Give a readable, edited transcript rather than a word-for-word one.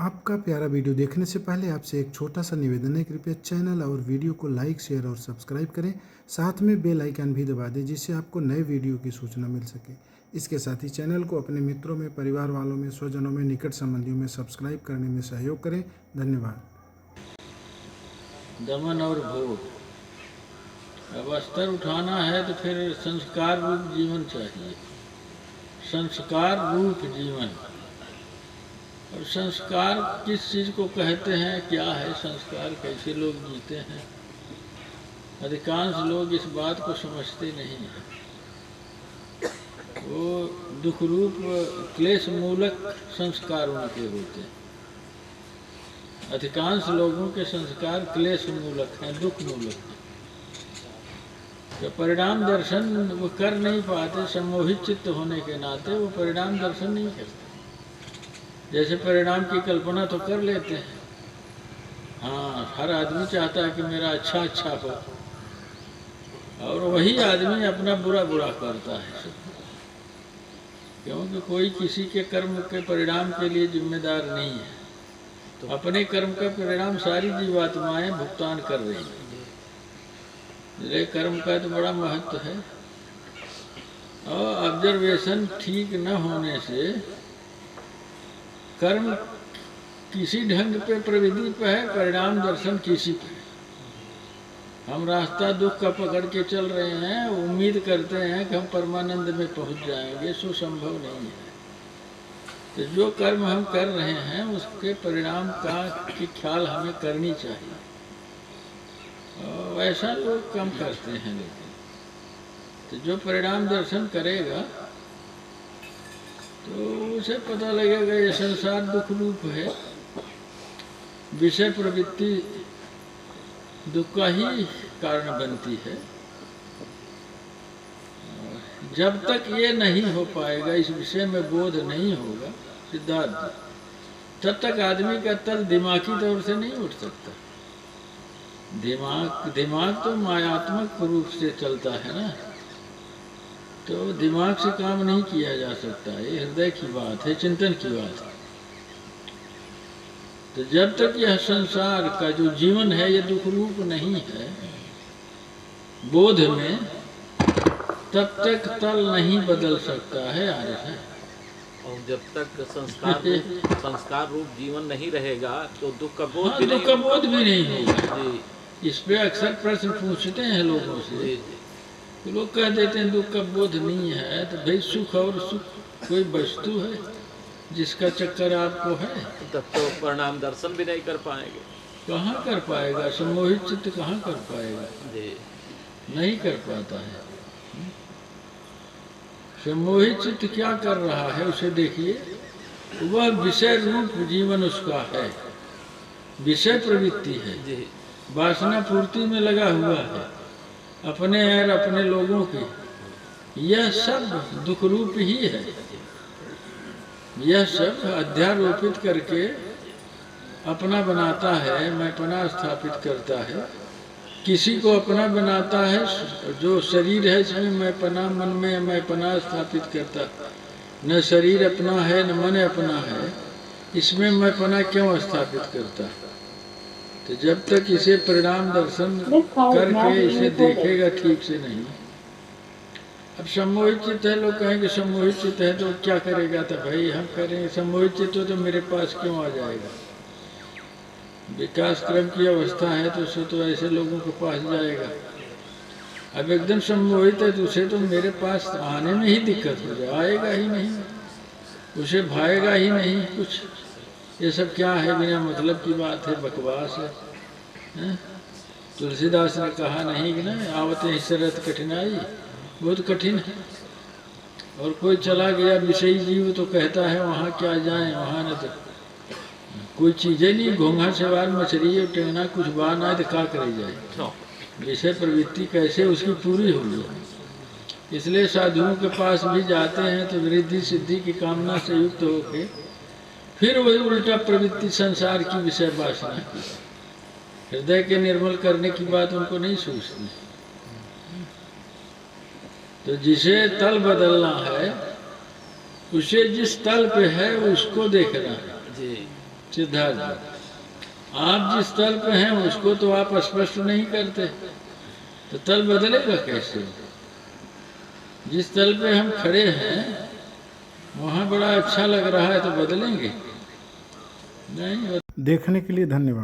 आपका प्यारा वीडियो देखने से पहले आपसे एक छोटा सा निवेदन है, कृपया चैनल और वीडियो को लाइक, शेयर और सब्सक्राइब करें। साथ में बेल आइकन भी दबा दें जिससे आपको नए वीडियो की सूचना मिल सके। इसके साथ ही चैनल को अपने मित्रों में, परिवार वालों में, स्वजनों में, निकट संबंधियों में सब्सक्राइब करने में सहयोग करें। धन्यवाद। दमन और भोग, अब स्तर उठाना है तो फिर संस्कार रूप जीवन चाहिए। संस्कार रूप जीवन, और संस्कार किस चीज़ को कहते हैं, क्या है संस्कार, कैसे लोग जीते हैं, अधिकांश लोग इस बात को समझते नहीं हैं। वो दुख रूप क्लेश मूलक संस्कार उनके होते हैं। अधिकांश लोगों के संस्कार क्लेश मूलक हैं, दुख मूलक हैं। तो परिणाम दर्शन वो कर नहीं पाते, सम्मोहित चित्त होने के नाते वो परिणाम दर्शन नहीं करते। जैसे परिणाम की कल्पना तो कर लेते हैं, हाँ, हर आदमी चाहता है कि मेरा अच्छा हो, और वही आदमी अपना बुरा करता है, क्योंकि कोई किसी के कर्म के परिणाम के लिए जिम्मेदार नहीं है। तो अपने कर्म का परिणाम सारी जीवात्माएं भुगतान कर रही हैं। इसलिए कर्म का तो बड़ा महत्व है, और ऑब्जर्वेशन ठीक न होने से कर्म किसी ढंग पे, प्रविधि पे है, परिणाम दर्शन किसी पे। हम रास्ता दुख का पकड़ के चल रहे हैं, उम्मीद करते हैं कि हम परमानंद में पहुंच जाएंगे, सो संभव नहीं है। तो जो कर्म हम कर रहे हैं उसके परिणाम की ख्याल हमें करनी चाहिए, और ऐसा लोग कम करते हैं। लेकिन तो जो परिणाम दर्शन करेगा तो उसे पता लगेगा ये संसार दुख रूप है, विषय प्रवृत्ति दुख का ही कारण बनती है। जब तक ये नहीं हो पाएगा, इस विषय में बोध नहीं होगा सिद्धार्थ, तब तक आदमी का तल दिमागी तौर से नहीं उठ सकता। दिमाग तो मायात्मक रूप से चलता है ना, तो दिमाग से काम नहीं किया जा सकता। ये हृदय की बात है, चिंतन की बात है। तो जब तक यह संसार का जो जीवन है ये दुख रूप नहीं है बोध में, तब तक तल नहीं बदल सकता है आर्य है। और जब तक संस्कार रूप जीवन नहीं रहेगा तो दुख का बोध भी दुख का बोध भी नहीं होगा। इस पे अक्सर प्रश्न पूछते हैं लोगों से, तो लोग कह देते हैं दुख का बोध नहीं है। तो भाई सुख और सुख कोई वस्तु है जिसका चक्कर आपको है? तब तो परिणाम दर्शन भी नहीं कर पाएंगे। कहाँ कर पाएगा? सम्मोहित चित्त कहाँ कर पाएगा? नहीं कर पाता है। सम्मोहित चित्त क्या कर रहा है उसे देखिए, वह विषय रूप जीवन उसका है, विषय प्रवृत्ति है, वासना पूर्ति में लगा हुआ है, अपने और अपने लोगों की। यह सब दुख रूप ही है। यह सब अध्यारोपित करके अपना बनाता है, मैंपना स्थापित करता है। किसी को अपना बनाता है, जो शरीर है इसमें मैंपना, मन में मैंपना स्थापित करता। न शरीर अपना है न मन अपना है, इसमें मैंपना क्यों स्थापित करता है? तो जब तक इसे परिणाम दर्शन करके इसे देखेगा ठीक से नहीं। अब सम्मोहित चित्त है, लोग कहेंगे सम्मोहित चित्त है तो क्या करेगा? तो भाई हम करेंगे सम्मोहित चित्त तो मेरे पास क्यों आ जाएगा? विकास क्रम की अवस्था है तो उसे तो ऐसे लोगों के पास जाएगा। अब एकदम सम्मोहित है तो उसे तो मेरे पास आने में ही दिक्कत हो जाए, आएगा ही नहीं, उसे भाएगा ही नहीं कुछ। ये सब क्या है? बिना मतलब की बात है, बकवास है। तुलसीदास ने कहा नहीं कि ना, आवते ही शरत कठिनाई, बहुत कठिन है। और कोई चला गया विषयी जीव तो कहता है वहाँ क्या जाए, वहाँ न तो कोई चीजें नहीं, घोंघा सवार मछली और टेंगना कुछ बार ना तो क्या करे जाए। विषय प्रवृत्ति कैसे उसकी पूरी होगी? इसलिए साधुओं के पास भी जाते हैं तो वृद्धि सिद्धि की कामना से युक्त होके फिर वही उल्टा प्रवृत्ति संसार की विषय वासना की, हृदय के निर्मल करने की बात उनको नहीं सोचती। तो जिसे तल बदलना है, उसे जिस तल पे है उसको देखना है। सिद्धार्थ जी, आप जिस तल पे हैं उसको तो आप स्पष्ट नहीं करते, तो तल बदलेगा कैसे? जिस तल पे हम खड़े हैं वहाँ बड़ा अच्छा लग रहा है तो बदलेंगे नहीं। देखने के लिए धन्यवाद।